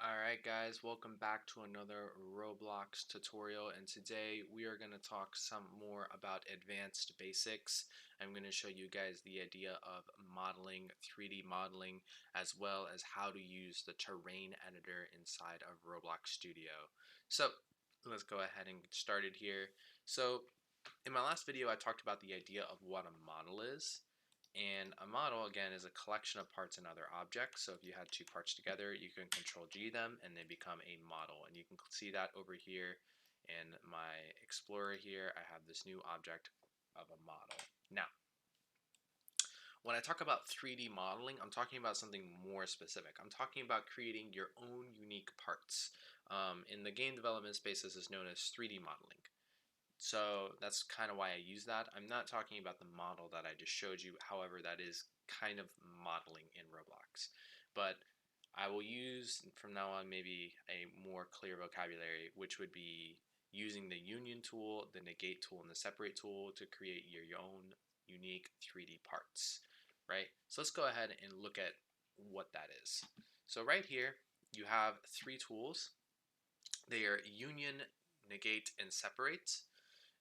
Alright guys, welcome back to another Roblox tutorial, and today we are going to talk some more about advanced basics. I'm going to show you guys the idea of modeling, 3D modeling, as well as how to use the terrain editor inside of Roblox Studio. So let's go ahead and get started here. So in my last video I talked about the idea of what a model is. And a model, again, is a collection of parts and other objects. So if you had two parts together, you can control G them and they become a model. And you can see that over here in my Explorer here. I have this new object of a model. Now, when I talk about 3D modeling, I'm talking about something more specific. I'm talking about creating your own unique parts. In the game development space, this is known as 3D modeling. So that's kind of why I use that. I'm not talking about the model that I just showed you. However, that is kind of modeling in Roblox. But I will use from now on maybe a more clear vocabulary, which would be using the union tool, the negate tool, and the separate tool to create your own unique 3D parts, right? So let's go ahead and look at what that is. So right here, you have three tools. They are union, negate, and separate.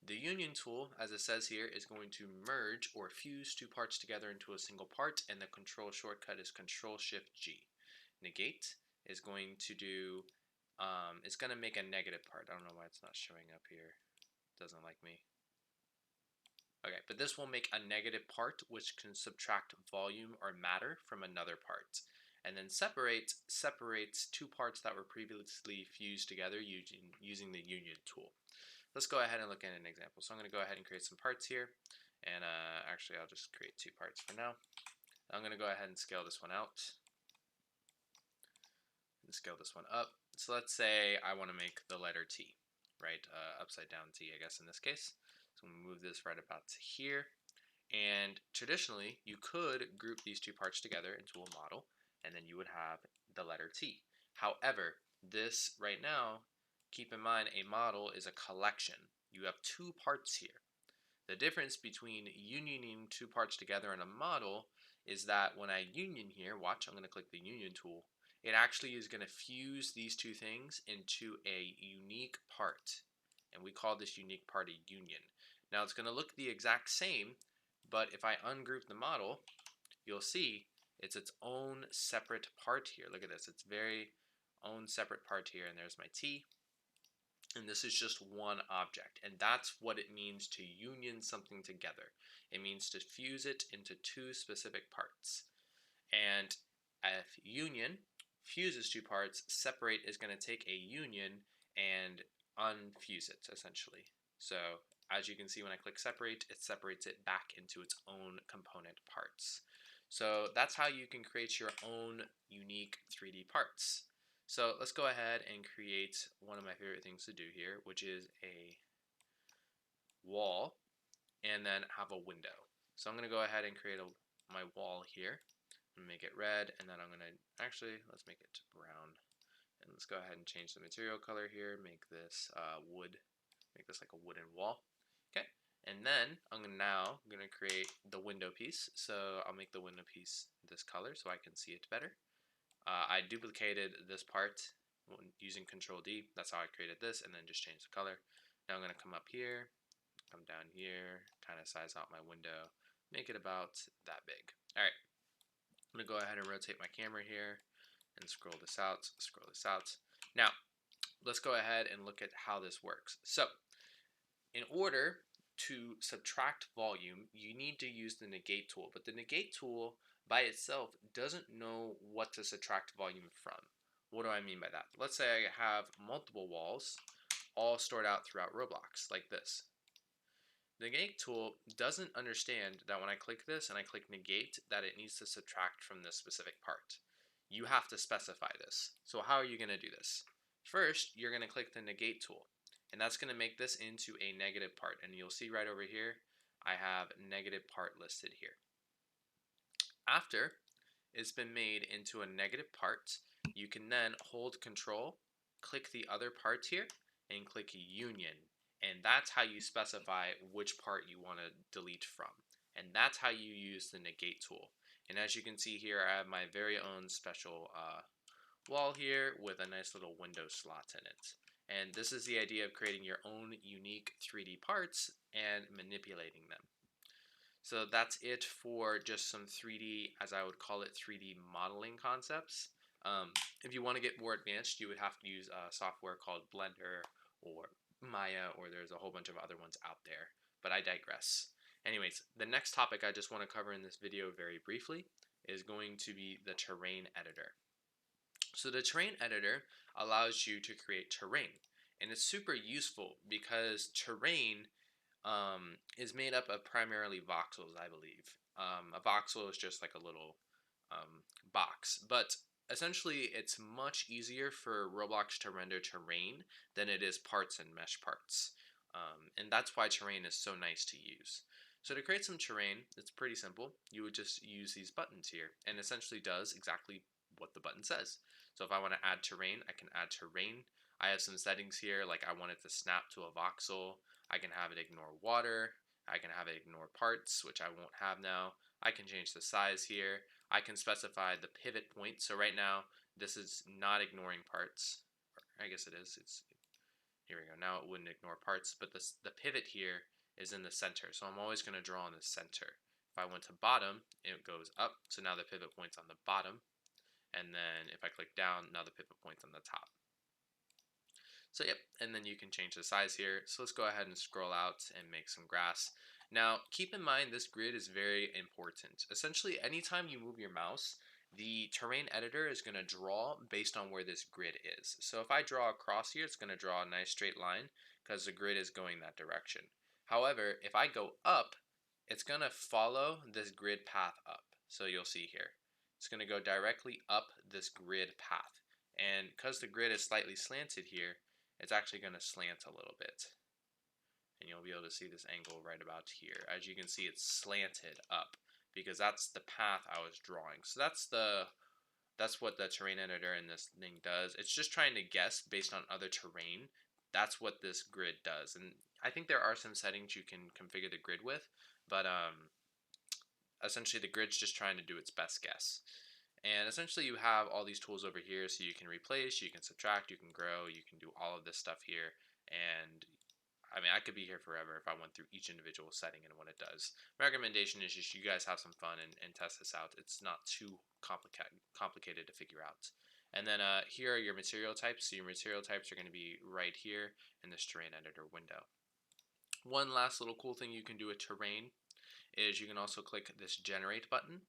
The union tool, as it says here, is going to merge or fuse two parts together into a single part, and the control shortcut is Control-Shift-G. Negate is going to do, it's going to make a negative part. I don't know why it's not showing up here. It doesn't like me. Okay, but this will make a negative part, which can subtract volume or matter from another part. And then separate separates two parts that were previously fused together using the union tool. Let's go ahead and look at an example. So I'm going to go ahead and create some parts here. And actually, I'll just create two parts for now. I'm going to go ahead and scale this one out and scale this one up. So let's say I want to make the letter T, right? Upside down T, I guess, in this case. So I'm going to move this right about to here. And traditionally, you could group these two parts together into a model, and then you would have the letter T. However, this right now, keep in mind, a model is a collection. You have two parts here. The difference between unioning two parts together in a model is that when I union here, watch, I'm going to click the union tool, it actually is going to fuse these two things into a unique part. And we call this unique part a union. Now it's going to look the exact same, but if I ungroup the model, you'll see it's its own separate part here. Look at this, it's very own separate part here, and there's my T. And this is just one object, and that's what it means to union something together. It means to fuse it into two specific parts. And if union fuses two parts, separate is going to take a union and unfuse it, essentially. So as you can see, when I click separate, it separates it back into its own component parts. So that's how you can create your own unique 3D parts. So let's go ahead and create one of my favorite things to do here, which is a wall and then have a window. So I'm going to go ahead and create my wall here and make it red, and then I'm going to, actually, let's make it brown. And let's go ahead and change the material color here, make this wood, make this like a wooden wall. Okay, and then I'm going to create the window piece. So I'll make the window piece this color so I can see it better. I duplicated this part using Control D. That's how I created this, and then just change the color. Now I'm going to come up here, come down here, kind of size out my window, make it about that big. All right, I'm going to go ahead and rotate my camera here and scroll this out, scroll this out. Now, let's go ahead and look at how this works. So, in order to subtract volume, you need to use the negate tool, but the negate tool by itself doesn't know what to subtract volume from. What do I mean by that? Let's say I have multiple walls all stored out throughout Roblox like this. The negate tool doesn't understand that when I click this and I click negate that it needs to subtract from this specific part. You have to specify this. So how are you going to do this? First, you're going to click the negate tool, and that's going to make this into a negative part. And you'll see right over here, I have negative part listed here. After it's been made into a negative part, you can then hold Control, click the other part here, and click Union. And that's how you specify which part you want to delete from. And that's how you use the negate tool. And as you can see here, I have my very own special wall here with a nice little window slot in it. And this is the idea of creating your own unique 3D parts and manipulating them. So that's it for just some 3D, as I would call it, 3D modeling concepts. If you want to get more advanced, you would have to use a software called Blender or Maya, or there's a whole bunch of other ones out there, but I digress. Anyways, the next topic I just want to cover in this video very briefly is going to be the terrain editor. So the terrain editor allows you to create terrain, and it's super useful because terrain is made up of primarily voxels, I believe. A voxel is just like a little box, but essentially it's much easier for Roblox to render terrain than it is parts and mesh parts. And that's why terrain is so nice to use. So to create some terrain, it's pretty simple. You would just use these buttons here, and essentially does exactly what the button says. So if I want to add terrain, I can add terrain. I have some settings here, like I want it to snap to a voxel. I can have it ignore water. I can have it ignore parts, which I won't have now. I can change the size here. I can specify the pivot point. So right now, this is not ignoring parts. I guess it is. Here we go. Now it wouldn't ignore parts, but the pivot here is in the center. So I'm always going to draw in the center. If I went to bottom, it goes up. So now the pivot point's on the bottom. And then if I click down, now the pivot point's on the top. So yep, and then you can change the size here. So let's go ahead and scroll out and make some grass. Now, keep in mind this grid is very important. Essentially, anytime you move your mouse, the terrain editor is going to draw based on where this grid is. So if I draw across here, it's going to draw a nice straight line because the grid is going that direction. However, if I go up, it's going to follow this grid path up. So you'll see here. It's going to go directly up this grid path. And because the grid is slightly slanted here, it's actually going to slant a little bit. And you'll be able to see this angle right about here. As you can see, it's slanted up because that's the path I was drawing. So that's what the terrain editor in this thing does. It's just trying to guess based on other terrain. That's what this grid does. And I think there are some settings you can configure the grid with, but essentially the grid's just trying to do its best guess. And essentially you have all these tools over here, so you can replace, you can subtract, you can grow, you can do all of this stuff here. And I mean, I could be here forever if I went through each individual setting and what it does. My recommendation is just you guys have some fun and test this out. It's not too complicated to figure out. And then here are your material types. So your material types are going to be right here in this terrain editor window. One last little cool thing you can do with terrain is you can also click this generate button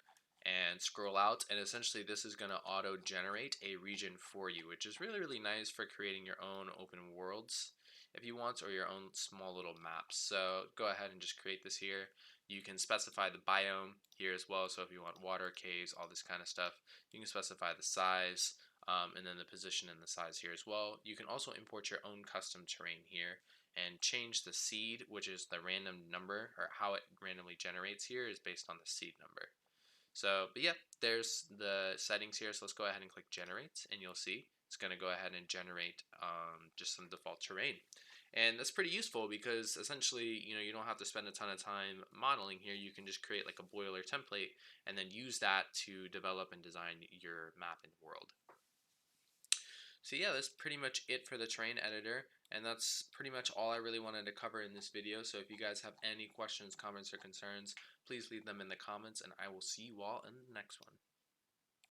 and scroll out, and essentially this is going to auto generate a region for you, which is really nice for creating your own open worlds if you want, or your own small little maps. So go ahead and just create this here. You can specify the biome here as well, so if you want water, caves, all this kind of stuff, you can specify the size, and then the position and the size here as well. You can also import your own custom terrain here and change the seed, which is the random number, or how it randomly generates here is based on the seed number. So, but yeah, there's the settings here. So let's go ahead and click generate, and you'll see it's going to go ahead and generate just some default terrain. And that's pretty useful because essentially, you don't have to spend a ton of time modeling here. You can just create like a boiler template and then use that to develop and design your map and world. So yeah, that's pretty much it for the terrain editor, and that's pretty much all I really wanted to cover in this video. So if you guys have any questions, comments, or concerns, please leave them in the comments, and I will see you all in the next one.